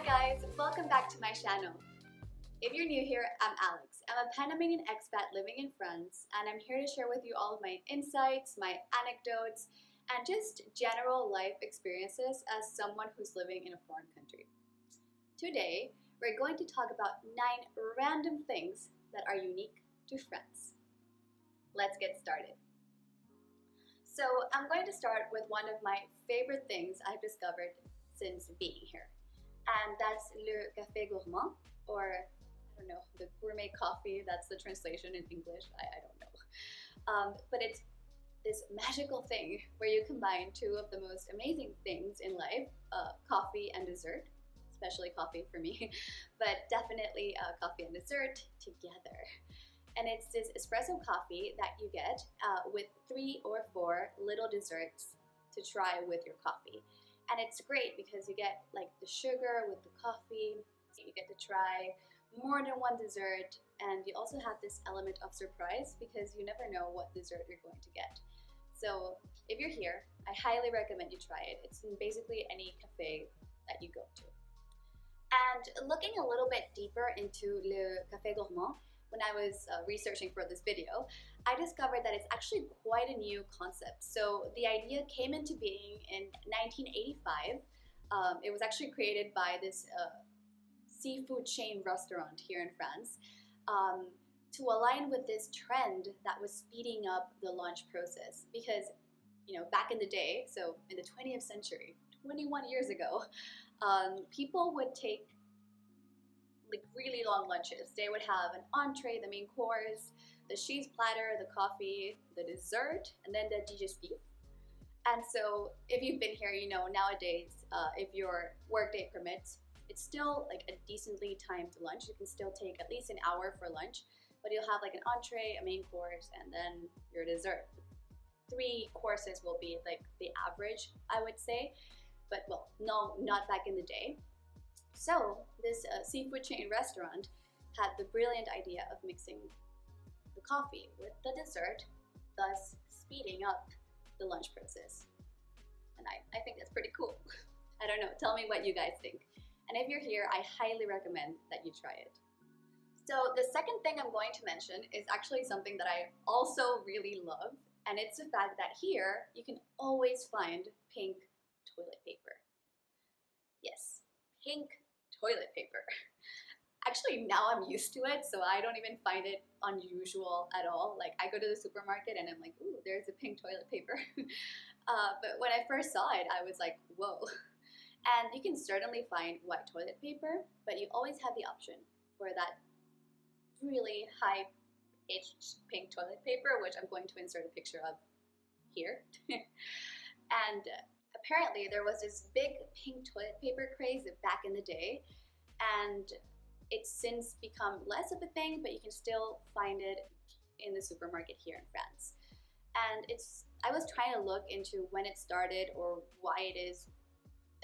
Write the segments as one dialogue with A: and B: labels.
A: guys, welcome back to my channel. If you're new here, I'm Alex. I'm a Panamanian expat living in France, and I'm here to share with you all of my insights, my anecdotes, and just general life experiences as someone who's living in a foreign country. Today, we're going to talk about 9 random things that are unique to France. Let's get started. So I'm going to start with one of my favorite things I've discovered since being here, and that's le café gourmand, or I don't know, the gourmet coffee. That's the translation in English. I don't know. But it's this magical thing where you combine 2 of the most amazing things in life, coffee and dessert, especially coffee for me, but definitely coffee and dessert together. And it's this espresso coffee that you get with 3 or 4 little desserts to try with your coffee. And it's great because you get like the sugar with the coffee, you get to try more than 1 dessert, and you also have this element of surprise because you never know what dessert you're going to get. So if you're here, I highly recommend you try it. It's in basically any cafe that you go to. And looking a little bit deeper into le café gourmand, when I was researching for this video, I discovered that it's actually quite a new concept. So the idea came into being in 1985. It was actually created by this seafood chain restaurant here in France to align with this trend that was speeding up the lunch process. Because, you know, back in the day, so in the 20th century, 21 years ago, people would take like really long lunches. They would have an entree, the main course, the cheese platter, the coffee, the dessert, and then the digestif. And so if you've been here, you know nowadays, if your workday permits, it's still like a decently timed lunch. You can still take at least an hour for lunch, but you'll have like an entree, a main course, and then your dessert. 3 courses will be like the average, I would say, but well, no, not back in the day. So this seafood chain restaurant had the brilliant idea of mixing the coffee with the dessert, thus speeding up the lunch process. And I think that's pretty cool. I don't know, tell me what you guys think. And if you're here, I highly recommend that you try it. So the second thing I'm going to mention is actually something that I also really love, and it's the fact that here you can always find pink toilet paper. Yes, pink toilet paper. Actually, now I'm used to it, so I don't even find it unusual at all. Like, I go to the supermarket and I'm like, ooh, there's a pink toilet paper. But when I first saw it, I was like, whoa. And you can certainly find white toilet paper, but you always have the option for that really high-pitched pink toilet paper, which I'm going to insert a picture of here. And apparently there was this big pink toilet paper craze back in the day, and it's since become less of a thing, but you can still find it in the supermarket here in France. And I was trying to look into when it started or why it is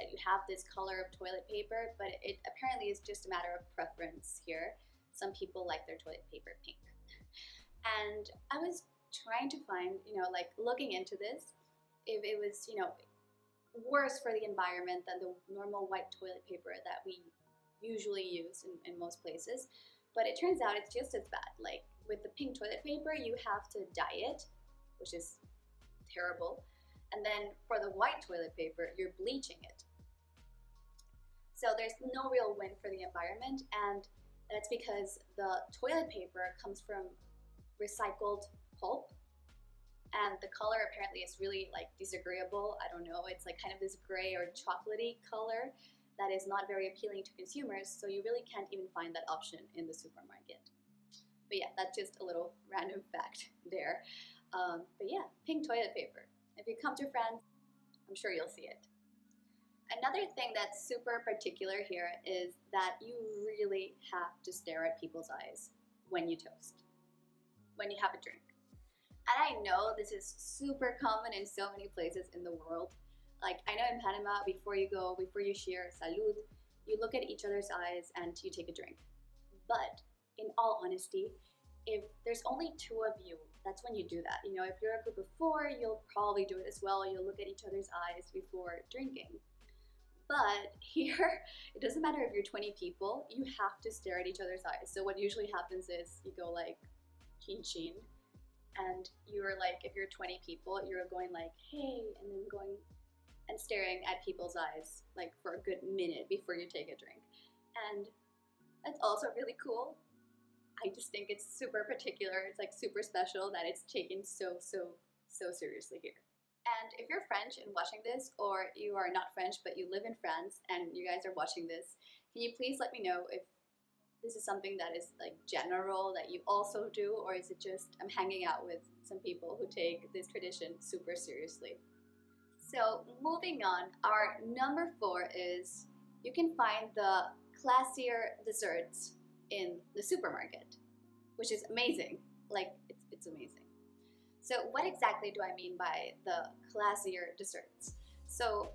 A: that you have this color of toilet paper, but it apparently is just a matter of preference here. Some people like their toilet paper pink. And I was trying to find, you know, like looking into this, if it was, you know, worse for the environment than the normal white toilet paper that we usually use in most places. But it turns out it's just as bad. Like with the pink toilet paper, you have to dye it, which is terrible. And then for the white toilet paper, you're bleaching it. So there's no real win for the environment, and that's because the toilet paper comes from recycled pulp. And the color apparently is really like disagreeable. I don't know, it's like kind of this gray or chocolatey color that is not very appealing to consumers, so you really can't even find that option in the supermarket. But yeah, that's just a little random fact there. But yeah, pink toilet paper. If you come to France, I'm sure you'll see it. Another thing that's super particular here is that you really have to stare at people's eyes when you toast, when you have a drink. And I know this is super common in so many places in the world. Like, I know in Panama, before you share salud, you look at each other's eyes and you take a drink. But in all honesty, if there's only 2 of you, that's when you do that. You know, if you're a group of 4, you'll probably do it as well. You'll look at each other's eyes before drinking. But here, it doesn't matter if you're 20 people, you have to stare at each other's eyes. So what usually happens is you go like chin chin, and you're like, if you're 20 people, you're going like, hey, and then going and staring at people's eyes like for a good minute before you take a drink. And that's also really cool. I just think it's super particular. It's like super special that it's taken so seriously here. And if you're French and watching this, or you are not French but you live in France and you guys are watching this, can you please let me know if this is something that is like general that you also do, or is it just I'm hanging out with some people who take this tradition super seriously? So moving on, our number 4 is you can find the classier desserts in the supermarket, which is amazing. Like it's amazing. So what exactly do I mean by the classier desserts? So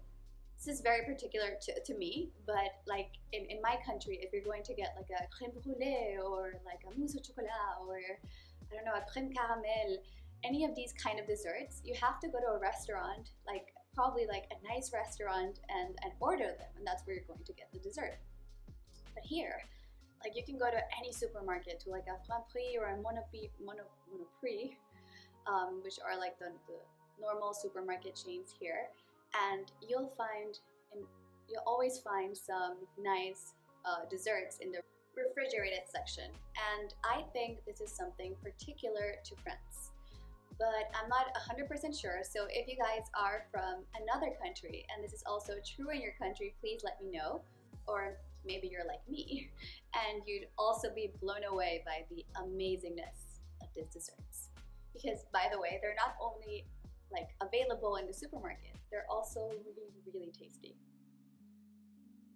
A: this is very particular to me, but like in my country, if you're going to get like a crème brûlée or like a mousse au chocolat or I don't know, a crème caramel, any of these kind of desserts, you have to go to a restaurant, like probably like a nice restaurant and order them, and that's where you're going to get the dessert. But here, like you can go to any supermarket, to like a Franprix or a Monoprix, which are like the normal supermarket chains here, and you'll always find some nice desserts in the refrigerated section. And I think this is something particular to France, but I'm not 100% sure. So if you guys are from another country and this is also true in your country, please let me know. Or maybe you're like me and you'd also be blown away by the amazingness of these desserts. Because by the way, they're not only like available in the supermarket, they're also really tasty.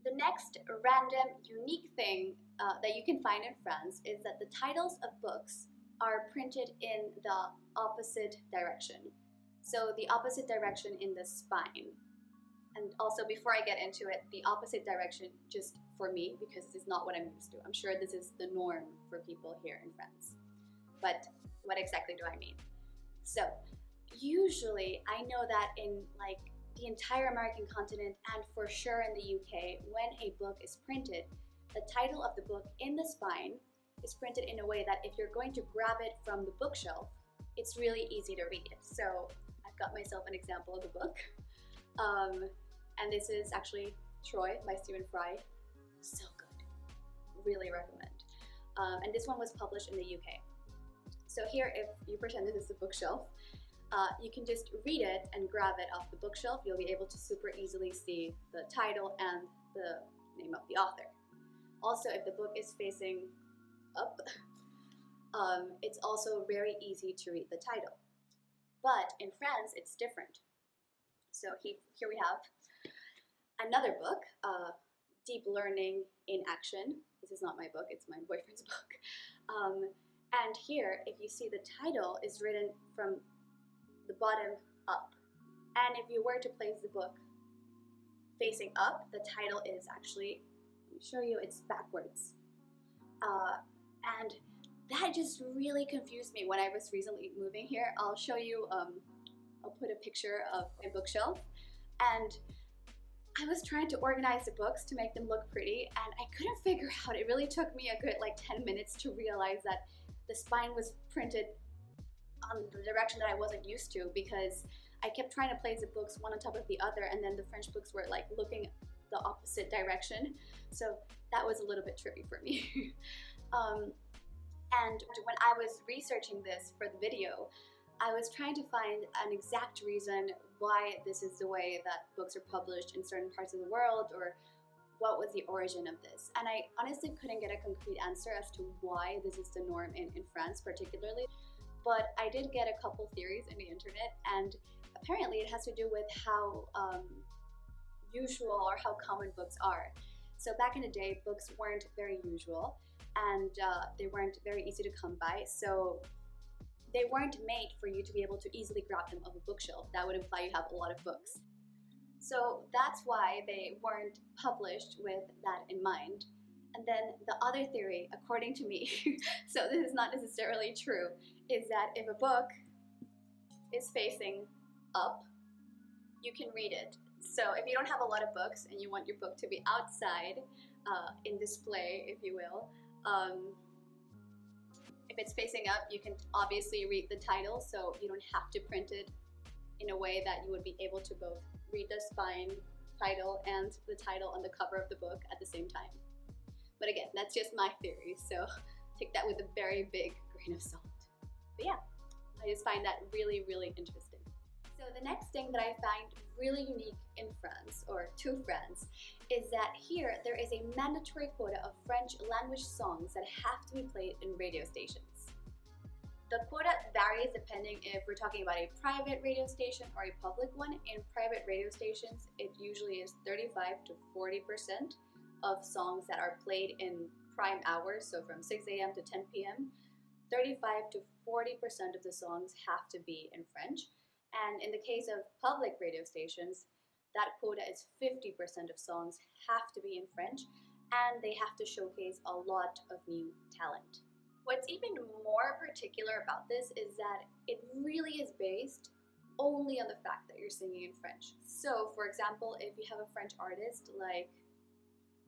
A: The next random unique thing that you can find in France is that the titles of books are printed in the opposite direction. So the opposite direction in the spine. And also, before I get into it, the opposite direction just for me, because this is not what I'm used to. I'm sure this is the norm for people here in France. But what exactly do I mean? So usually I know that in like the entire American continent and for sure in the UK, when a book is printed, the title of the book in the spine is printed in a way that if you're going to grab it from the bookshelf, it's really easy to read. So I've got myself an example of the book. And this is actually Troy by Stephen Fry. So good. Really recommend. And this one was published in the UK. So here, if you pretend this is the bookshelf, you can just read it and grab it off the bookshelf. You'll be able to super easily see the title and the name of the author. Also, if the book is facing up, it's also very easy to read the title. But in France, it's different. So here we have another book, Deep Learning in Action. This is not my book, it's my boyfriend's book. And here, if you see the title is written from the bottom up. And if you were to place the book facing up, the title is actually, let me show you, it's backwards. And that just really confused me when I was recently moving here. I'll show you, I'll put a picture of my bookshelf. And I was trying to organize the books to make them look pretty, and I couldn't figure out. It really took me a good like 10 minutes to realize that the spine was printed on the direction that I wasn't used to, because I kept trying to place the books one on top of the other, and then the French books were like looking the opposite direction. So that was a little bit trippy for me. And when I was researching this for the video, I was trying to find an exact reason why this is the way that books are published in certain parts of the world, or what was the origin of this. And I honestly couldn't get a concrete answer as to why this is the norm in France particularly. But I did get a couple theories in the internet, and apparently it has to do with how usual or how common books are. So back in the day, books weren't very usual, and they weren't very easy to come by. So they weren't made for you to be able to easily grab them off a bookshelf. That would imply you have a lot of books. So that's why they weren't published with that in mind. And then the other theory, according to me, so this is not necessarily true, is that if a book is facing up, you can read it So if you don't have a lot of books and you want your book to be outside in display, if you will, if it's facing up, you can obviously read the title, so you don't have to print it in a way that you would be able to both read the spine title and the title on the cover of the book at the same time. But again, that's just my theory, so take that with a very big grain of salt. But yeah, I just find that really, really interesting. So the next thing that I find really unique in France, or to France, is that here there is a mandatory quota of French language songs that have to be played in radio stations. The quota varies depending if we're talking about a private radio station or a public one. In private radio stations, it usually is 35 to 40% of songs that are played in prime hours, so from 6 a.m. to 10 p.m. 35 to 40% of the songs have to be in French. And in the case of public radio stations, that quota is 50% of songs have to be in French, and they have to showcase a lot of new talent. What's even more particular about this is that it really is based only on the fact that you're singing in French. So, for example, if you have a French artist like,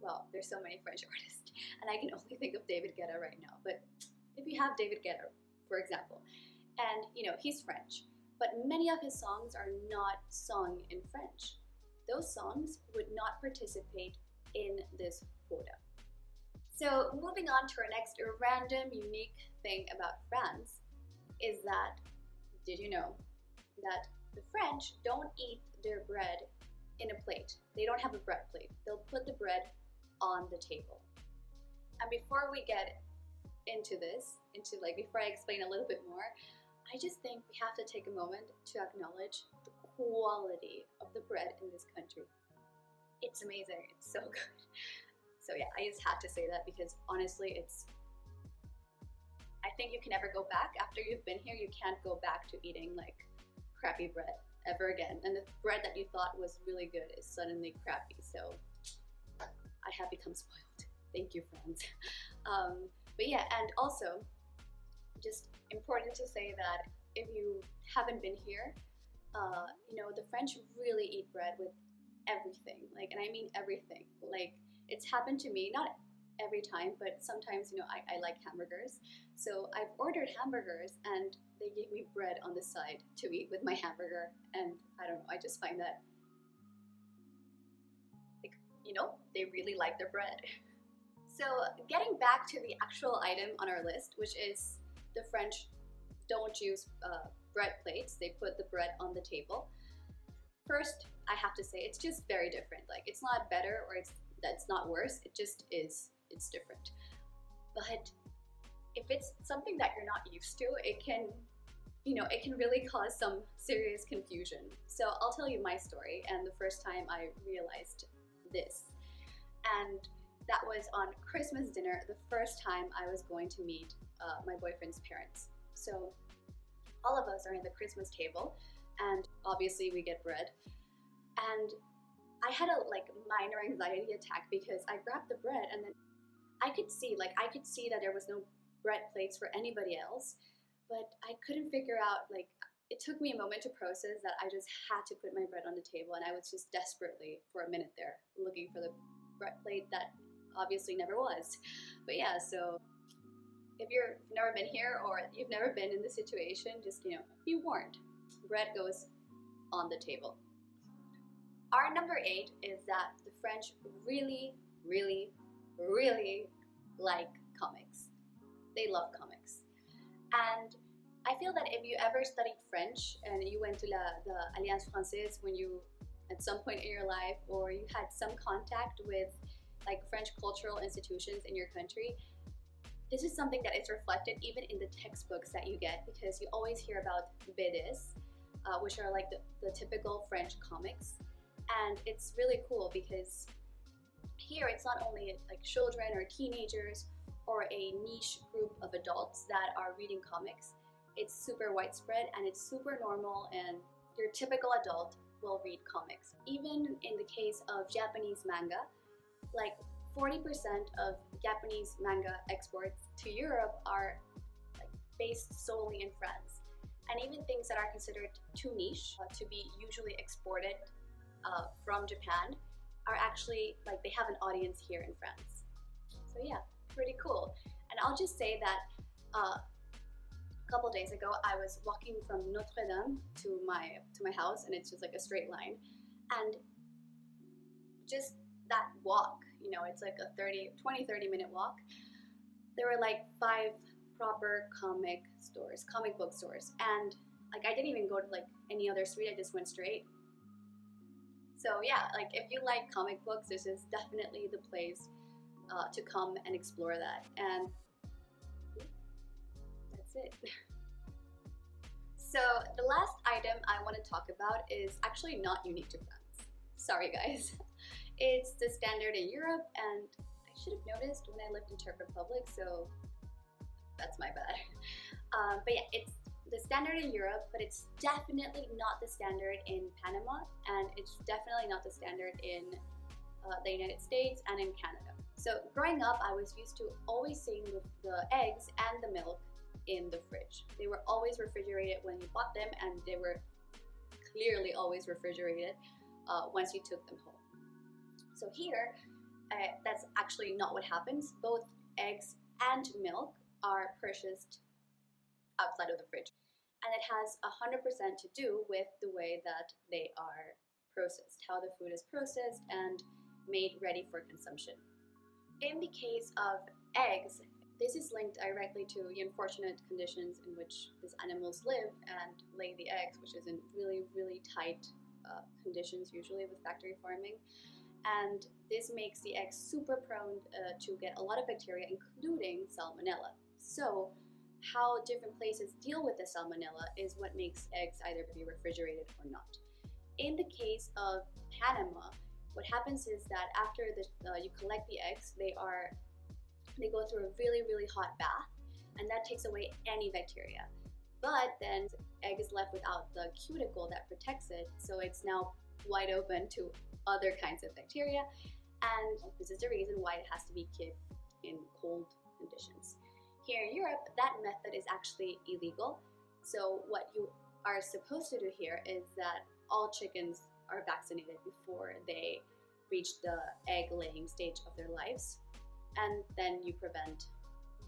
A: well, there's so many French artists, and I can only think of David Guetta right now, but if you have David Guetta, for example, and he's French, but many of his songs are not sung in French. Those songs would not participate in this quota. So moving on to our next random unique thing about France is that, did you know that the French don't eat their bread in a plate? They don't have a bread plate. They'll put the bread on the table. And before we get into this, before I explain a little bit more, I just think we have to take a moment to acknowledge the quality of the bread in this country. It's amazing. It's so good. So yeah, I just had to say that because honestly, I think you can never go back. After you've been here, you can't go back to eating like crappy bread ever again. And the bread that you thought was really good is suddenly crappy. So I have become spoiled. Thank you, friends. But yeah, and also, just important to say that if you haven't been here, the French really eat bread with everything, and I mean everything. It's happened to me, not every time, but sometimes, I like hamburgers. So I've ordered hamburgers and they gave me bread on the side to eat with my hamburger. And I don't know, I just find that, they really like their bread. So getting back to the actual item on our list, which is the French don't use bread plates. They put the bread on the table. First, I have to say it's just very different. It's not better or that's not worse. It just is. It's different. But if it's something that you're not used to, it can really cause some serious confusion. So I'll tell you my story and the first time I realized this. And that was on Christmas dinner, the first time I was going to meet my boyfriend's parents. So all of us are in the Christmas table, and obviously we get bread. And I had a minor anxiety attack because I grabbed the bread and then I could see that there was no bread plates for anybody else, but I couldn't figure out, it took me a moment to process that I just had to put my bread on the table, and I was just desperately for a minute there looking for the bread plate that obviously never was. But yeah, so if you've never been here or you've never been in this situation, just be warned, bread goes on the table. Our number 8 is that the French really, really, really like comics. They love comics. And I feel that if you ever studied French and you went to the Alliance Française when you, at some point in your life, or you had some contact with French cultural institutions in your country, this is something that is reflected even in the textbooks that you get, because you always hear about BDs, which are the typical French comics. And it's really cool because here it's not only children or teenagers or a niche group of adults that are reading comics. It's super widespread and it's super normal, and your typical adult will read comics. Even in the case of Japanese manga, 40% of Japanese manga exports to Europe are based solely in France. And even things that are considered too niche to be usually exported from Japan are actually, like, they have an audience here in France. So yeah, pretty cool. And I'll just say that a couple days ago I was walking from Notre Dame to my house, and it's just like a straight line, and just that walk, you know, it's like a 20-30 minute walk. There were like 5 proper comic book stores, and like I didn't even go to like any other street, I just went straight. So yeah, like if you like comic books, this is definitely the place to come and explore that. And that's it. So the last item I want to talk about is actually not unique to France. Sorry guys. It's the standard in Europe, and I should have noticed when I lived in Czech Republic, so that's my bad. But yeah, it's the standard in Europe, but it's definitely not the standard in Panama, and it's definitely not the standard in the United States and in Canada. So growing up, I was used to always seeing the eggs and the milk in the fridge. They were always refrigerated when you bought them, and they were clearly always refrigerated once you took them home. So here, that's actually not what happens. Both eggs and milk are purchased outside of the fridge, and it has 100% to do with the way that they are processed, how the food is processed and made ready for consumption. In the case of eggs, this is linked directly to the unfortunate conditions in which these animals live and lay the eggs, which is in really, really tight conditions, usually with factory farming. And this makes the eggs super prone to get a lot of bacteria, including salmonella. So how different places deal with the salmonella is what makes eggs either be refrigerated or not. In the case of Panama, what happens is that after you collect the eggs, they go through a really, really hot bath, and that takes away any bacteria. But then the egg is left without the cuticle that protects it, so it's now wide open to other kinds of bacteria, and this is the reason why it has to be kept in cold conditions. Here in Europe, that method is actually illegal. So what you are supposed to do here is that all chickens are vaccinated before they reach the egg-laying stage of their lives, and then you prevent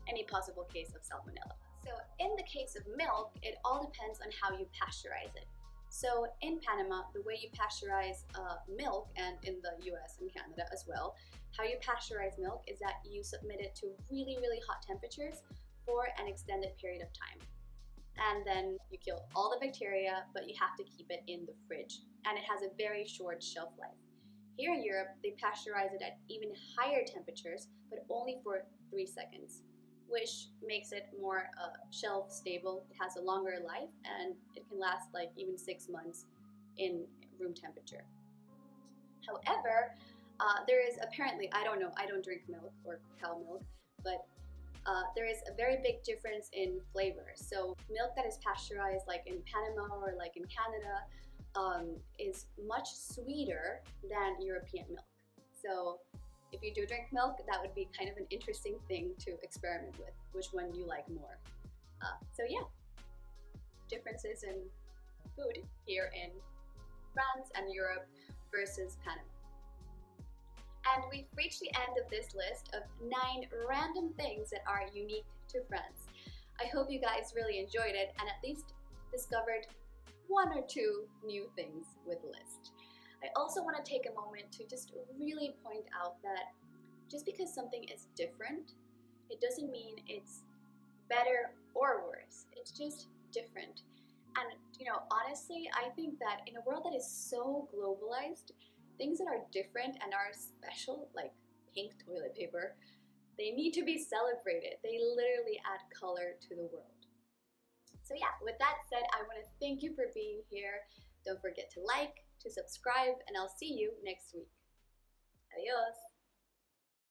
A: any possible case of salmonella. So in the case of milk, it all depends on how you pasteurize it. So in Panama, the way you pasteurize milk, and in the US and Canada as well, how you pasteurize milk is that you submit it to really, really hot temperatures for an extended period of time. And then you kill all the bacteria, but you have to keep it in the fridge. And it has a very short shelf life. Here in Europe, they pasteurize it at even higher temperatures, but only for 3 seconds, which makes it more shelf stable. It has a longer life, and it can last like even 6 months in room temperature. However, there is apparently, I don't know, I don't drink milk or cow milk, but there is a very big difference in flavor. So milk that is pasteurized like in Panama or like in Canada is much sweeter than European milk. So if you do drink milk, that would be kind of an interesting thing to experiment with, which one you like more. So yeah, differences in food here in France and Europe versus Panama. And we've reached the end of this list of 9 random things that are unique to France. I hope you guys really enjoyed it and at least discovered 1 or 2 new things with the list. I also want to take a moment to just really point out that just because something is different, it doesn't mean it's better or worse. It's just different. And honestly, I think that in a world that is so globalized, things that are different and are special, like pink toilet paper, they need to be celebrated. They literally add color to the world. So yeah, with that said, I want to thank you for being here. Don't forget to like, to subscribe, and I'll see you next week. Adios!